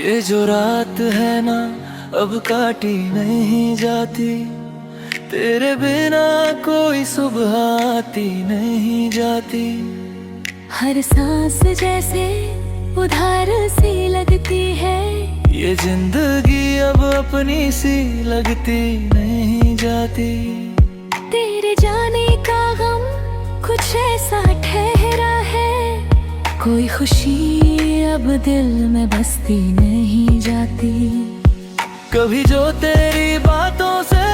ये जो रात है ना अब काटी नहीं जाती, तेरे बिना कोई सुबह आती नहीं जाती। हर सांस जैसे उधार सी लगती है, ये जिंदगी अब अपनी सी लगती नहीं जाती। तेरे जाने का गम कुछ ऐसा ठहरा है, कोई खुशी अब दिल में बसती नहीं जाती। कभी जो तेरी बातों से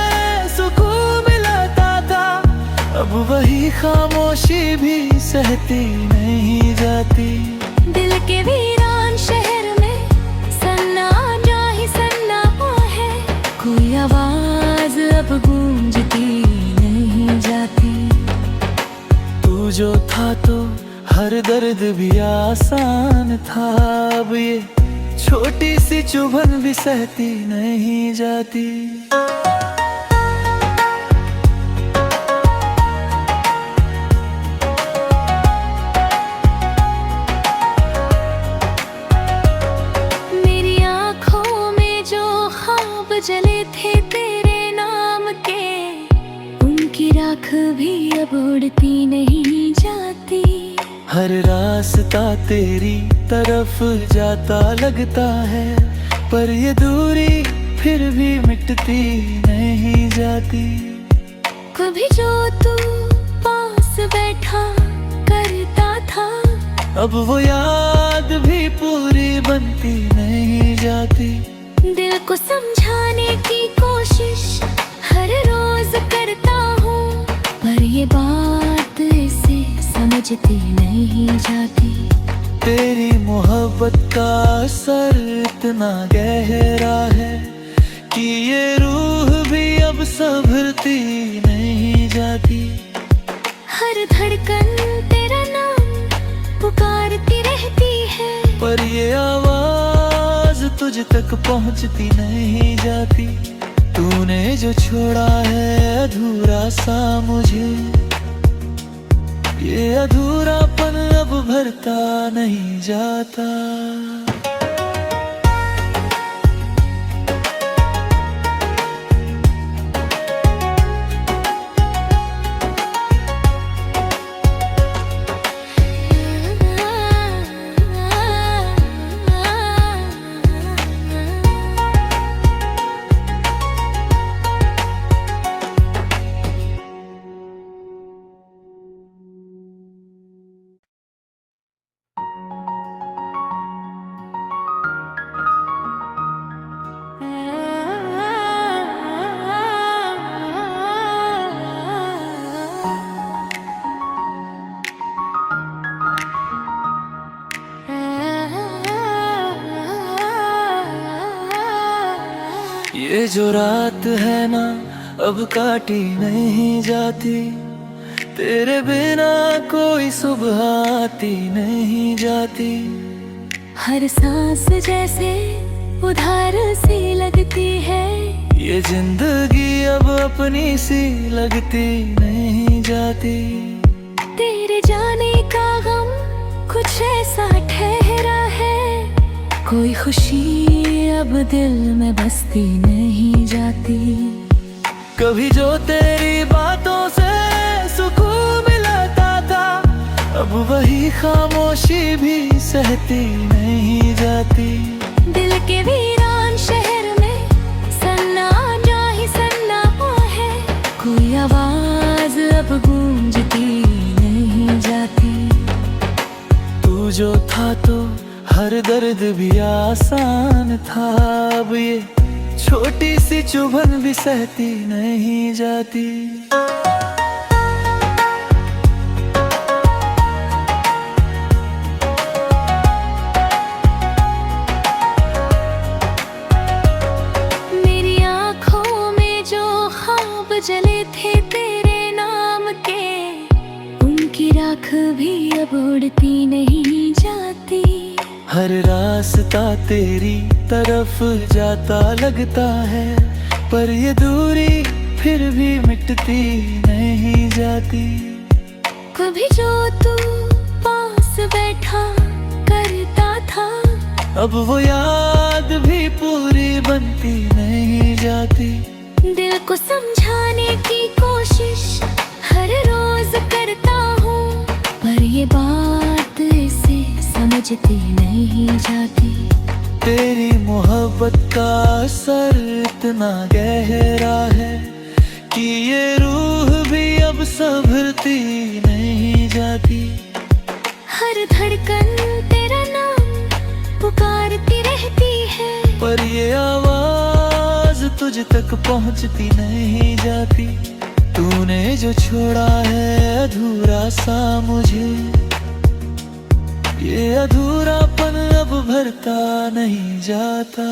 सुकून मिलता था, अब वही खामोशी भी सहती नहीं जाती। दिल के वीरान शहर में सन्नाटा ही सन्नाटा है, कोई आवाज अब गूंजती नहीं जाती। तू जो था तो हर दर्द भी आसान था, अब ये छोटी सी चुभन भी सहती नहीं जाती। मेरी आँखों में जो ख्वाब जले थे तेरे नाम के, उनकी राख भी अब उड़ती नहीं जाती। हर रास्ता तेरी तरफ जाता लगता है, पर ये दूरी फिर भी मिटती नहीं जाती। कभी जो तू पास बैठा करता था, अब वो याद भी पूरी बनती नहीं जाती। दिल को समझाने की कोशिश हर रोज करता हूँ, पर ये बात इसे समझती नहीं जाती। तेरी मोहब्बत का असर इतना गहरा है कि ये रूह भी अब संभलती नहीं जाती। हर धड़कन तेरा नाम पुकारती रहती है, पर ये आवाज तुझ तक पहुंचती नहीं जाती। तूने जो छोड़ा है अधूरा सा मुझे, ये अधूरापन अब भरता नहीं जाता। ये जो रात है ना अब काटी नहीं जाती, तेरे बिना कोई सुबह आती नहीं जाती। हर सांस जैसे उधार सी लगती है, ये जिंदगी अब अपनी सी लगती नहीं जाती। तेरे जाने का गम कुछ ऐसा ठहरा है, कोई खुशी अब दिल में बसती नहीं जाती। कभी जो तेरी बातों से सुकून मिलता था, अब वही खामोशी भी सहती नहीं जाती। दिल के वीरान शहर में सन्नाटा ही सन्नाटा है, कोई आवाज अब गूंजती नहीं जाती। तू जो था तो हर दर्द भी आसान था, अब ये छोटी सी चुभन भी सहती नहीं जाती। मेरी आँखों में जो ख्वाब जले थे तेरे नाम के, उनकी राख भी अब उड़ती नहीं जाती। हर रास्ता तेरी तरफ जाता लगता है, पर ये दूरी फिर भी मिटती नहीं जाती। कभी जो तू पास बैठा करता था, अब वो याद भी पूरी बनती नहीं जाती। दिल को समझाने की कोशिश हर रोज करता हूँ, पर ये बात इसे समझती नहीं जाती। तेरी मोहब्बत का असर इतना गहरा है कि ये रूह भी अब संभलती नहीं जाती। हर धड़कन तेरा नाम पुकारती रहती है, पर ये आवाज तुझ तक पहुंचती नहीं जाती। तूने जो छोड़ा है अधूरा सा मुझे, ये अधूरापन अब भरता नहीं जाता।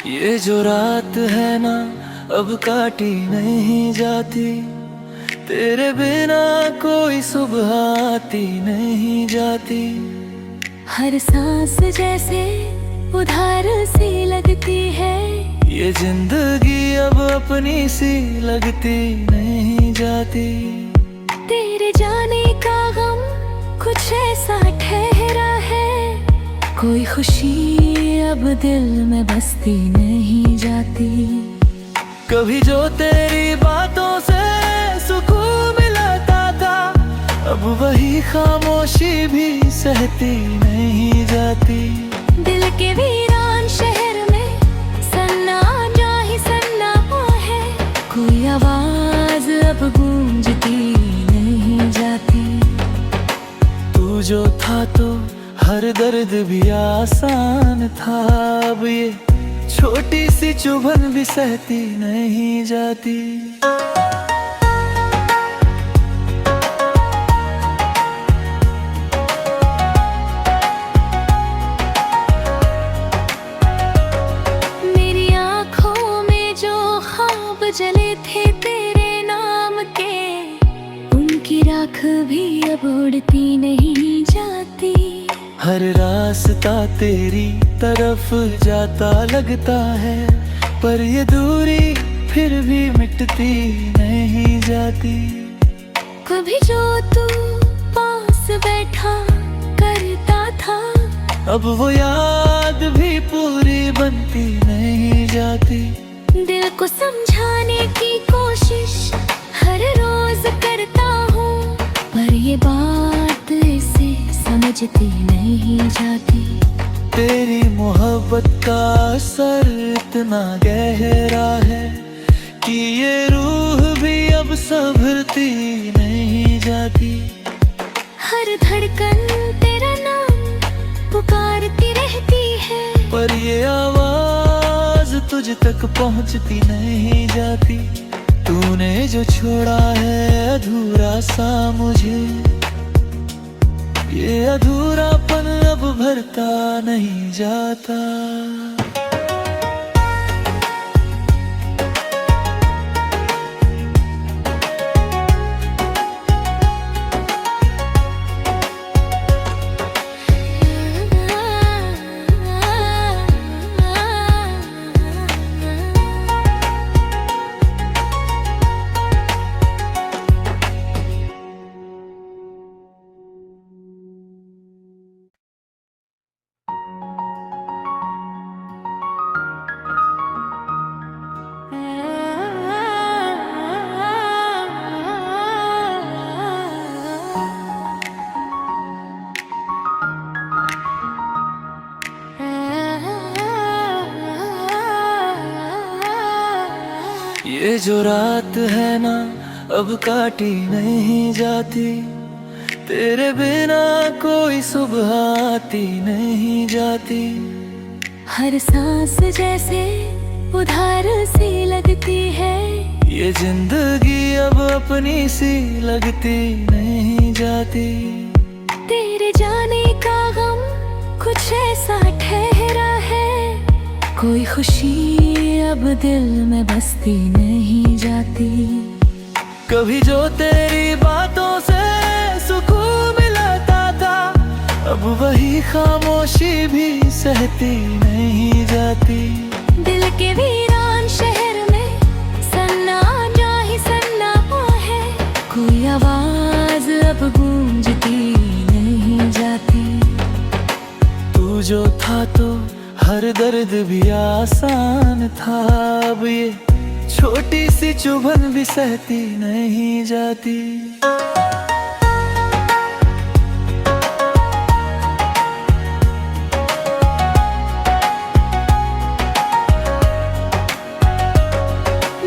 ये जो रात है ना अब काटी नहीं जाती, तेरे बिना कोई सुबह आती नहीं जाती। हर सांस जैसे उधार सी लगती है, ये जिंदगी अब अपनी सी लगती नहीं जाती। तेरे जाने का गम कुछ ऐसा ठहरा है, कोई खुशी अब दिल में बसती नहीं जाती। कभी जो तेरी बातों से सुकून मिलता था, अब वही खामोशी भी सहती नहीं जाती। दिल के वीरान शहर में सन्नाटा ही सन्नाटा है, कोई आवाज अब गूंजती नहीं जाती। तू जो था तो हर दर्द भी आसान था, अब ये छोटी सी चुभन भी सहती नहीं जाती। मेरी आँखों में जो ख्वाब जले थे तेरे नाम के, उनकी राख भी अब उड़ती नहीं जाती। हर रास्ता तेरी तरफ जाता लगता है, पर ये दूरी फिर भी मिटती नहीं जाती। कभी जो तू पास बैठा करता था, अब वो याद भी पूरी बनती नहीं जाती। दिल को समझाने की कोशिश हर रोज करता हूँ, पर ये बात इसे समझती नहीं जाती। तेरी मोहब्बत का असर इतना गहरा है कि ये रूह भी अब संभलती नहीं जाती। हर धड़कन तेरा नाम पुकारती रहती है, पर ये आवाज तुझ तक पहुंचती नहीं जाती। तूने जो छोड़ा है अधूरा सा मुझे, ये अधूरापन अब भरता नहीं जाता। ये जो रात है ना अब काटी नहीं जाती, तेरे बिना कोई सुबह आती नहीं जाती। हर सांस जैसे उधार सी लगती है। ये जिंदगी अब अपनी सी लगती नहीं जाती। तेरे जाने का गम कुछ ऐसा ठहरा है। कोई खुशी अब दिल में बसती नहीं जाती। कभी जो तेरी बातों से सुकून मिलता था, अब वही खामोशी भी सहती नहीं जाती। दिल के वीरान शहर में सन्नाटा ही सन्नाटा है। कोई आवाज अब गूंजती नहीं जाती। तू जो था तो हर दर्द भी आसान था, अब ये छोटी सी चुभन भी सहती नहीं जाती।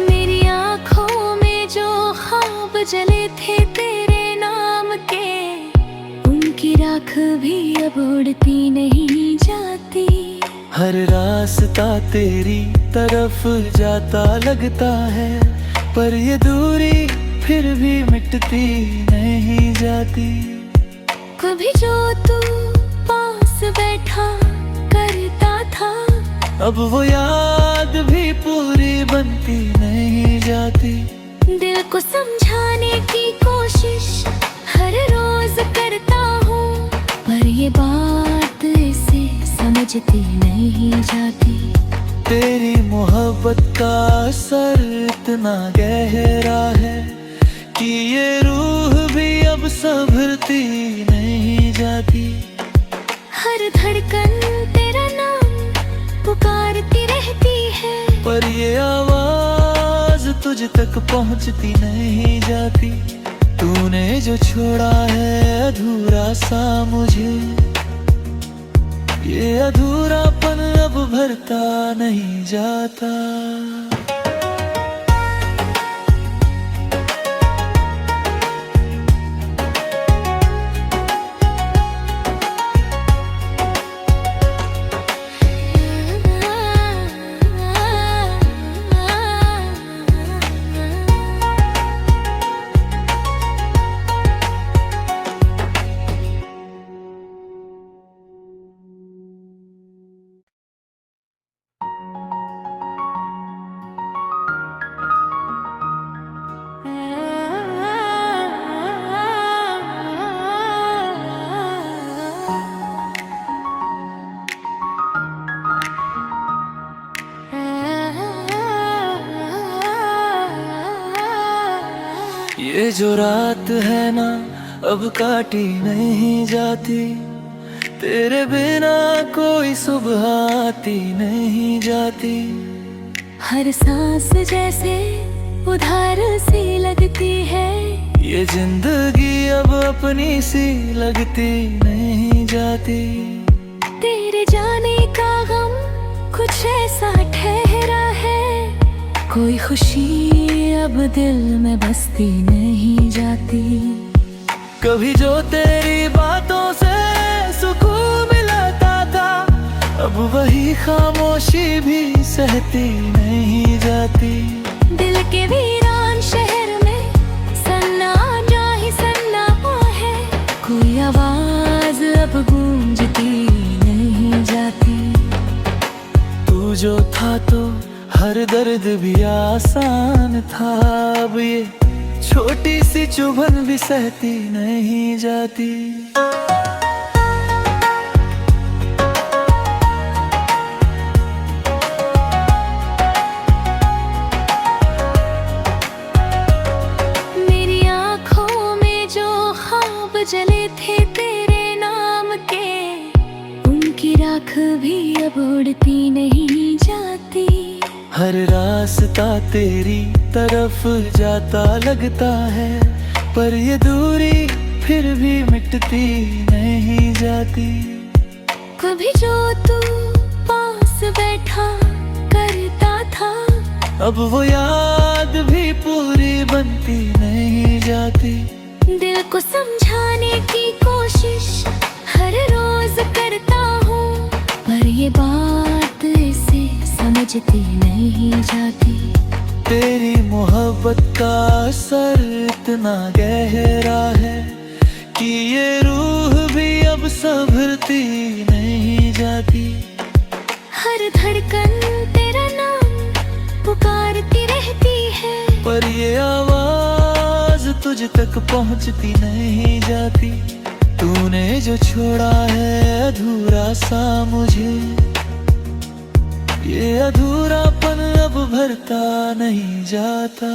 मेरी आँखों में जो ख्वाब जले थे तेरे नाम के, उनकी राख भी अब उड़ती नहीं जाती। हर रास्ता तेरी तरफ जाता लगता है, पर ये दूरी फिर भी मिटती नहीं जाती। कभी जो तू पास बैठा करता था, अब वो याद भी पूरी बनती नहीं जाती। दिल को समझाने की कोशिश हर रोज करता हूँ, पर ये बात इसे समझती नहीं जाती। तेरी मोहब्बत का असर इतना गहरा है कि ये रूह भी अब संभलती नहीं जाती। हर धड़कन तेरा नाम पुकारती रहती है, पर ये आवाज तुझ तक पहुंचती नहीं जाती। तूने जो छोड़ा है अधूरा सा मुझे, ये अधूरापन अब भरता नहीं जाता। ये जो रात है ना अब काटी नहीं जाती। तेरे बिना कोई सुबह आती नहीं जाती। हर सांस जैसे उधार सी लगती है। ये जिंदगी अब अपनी सी लगती नहीं जाती। तेरे जाने का गम कुछ ऐसा ठहरा है। कोई खुशी अब दिल में बसती नहीं जाती। कभी जो तेरी बातों से सुकून मिलता था, अब वही खामोशी भी सहती नहीं जाती। दिल के वीरान शहर में सन्नाटा ही सन्नाटा है। कोई आवाज अब गूंजती नहीं जाती। तू जो था तो हर दर्द भी आसान था, अब ये छोटी सी चुभन भी सहती नहीं जाती। मेरी आँखों में जो ख्वाब जले थे तेरे नाम के, उनकी राख भी अब उड़ती नहीं जाती। हर रास्ता तेरी तरफ जाता लगता है, पर ये दूरी फिर भी मिटती नहीं जाती। कभी जो तू पास बैठा करता था, अब वो याद भी पूरी बनती नहीं जाती। दिल को समझाने की कोशिश हर रोज करता हूँ, पर ये बात इसे समझती नहीं जाती। तेरी मोहब्बत का असर इतना गहरा है कि ये रूह भी अब संभलती नहीं जाती। हर धड़कन तेरा नाम पुकारती रहती है, पर ये आवाज तुझ तक पहुंचती नहीं जाती। तूने जो छोड़ा है अधूरा सा मुझे, ये अधूरापन अब भरता नहीं जाता।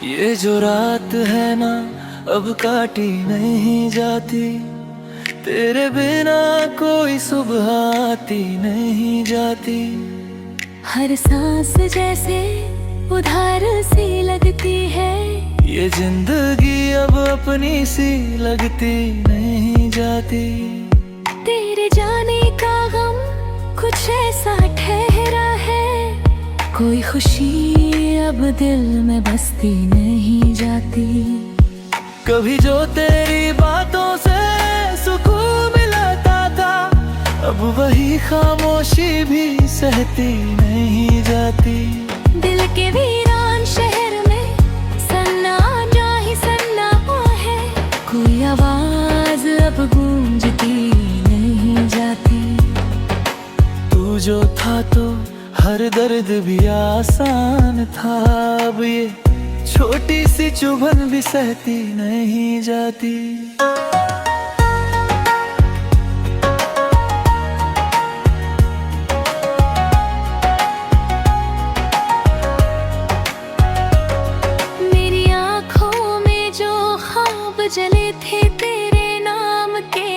ये जो रात है ना अब काटी नहीं जाती, तेरे बिना कोई सुबह आती नहीं जाती। हर सांस जैसे उधार सी लगती है, ये जिंदगी अब अपनी सी लगती नहीं जाती। तेरे जाने का गम कुछ ऐसा ठहरा है, कोई खुशी अब दिल में बसती नहीं जाती। कभी जो तेरी बातों से सुकून मिलता था, अब वही खामोशी भी सहती नहीं जाती। दिल के वीरान शहर में सन्ना जा ही सन्ना है, कोई आवाज अब गूंजती नहीं जाती। तू जो था तो हर दर्द भी आसान था, अब ये छोटी सी चुभन भी सहती नहीं जाती। मेरी आँखों में जो ख्वाब जले थे तेरे नाम के,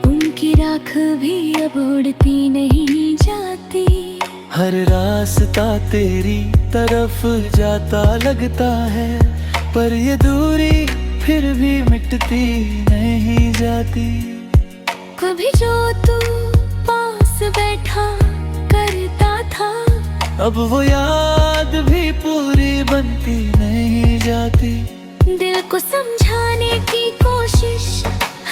उनकी राख भी अब उड़ती नहीं जाती। हर रास्ता तेरी तरफ जाता लगता है, पर ये दूरी फिर भी मिटती नहीं जाती। कभी जो तू पास बैठा करता था, अब वो याद भी पूरी बनती नहीं जाती। दिल को समझाने की कोशिश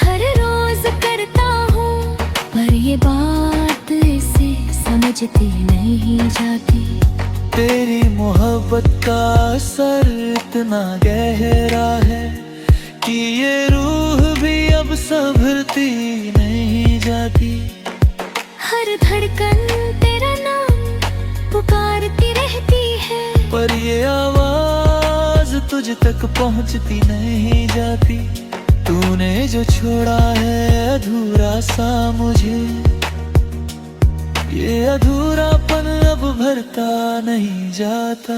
हर रोज करता हूँ, पर ये बात इसे समझती नहीं जाती। तेरी मोहब्बत का असर इतना गहरा है कि ये रूह भी अब संभलती नहीं जाती। हर धड़कन तेरा नाम पुकारती रहती है, पर ये आवाज तुझ तक पहुंचती नहीं जाती। तूने जो छोड़ा है अधूरा सा मुझे, ये अधूरापन अब भरता नहीं जाता।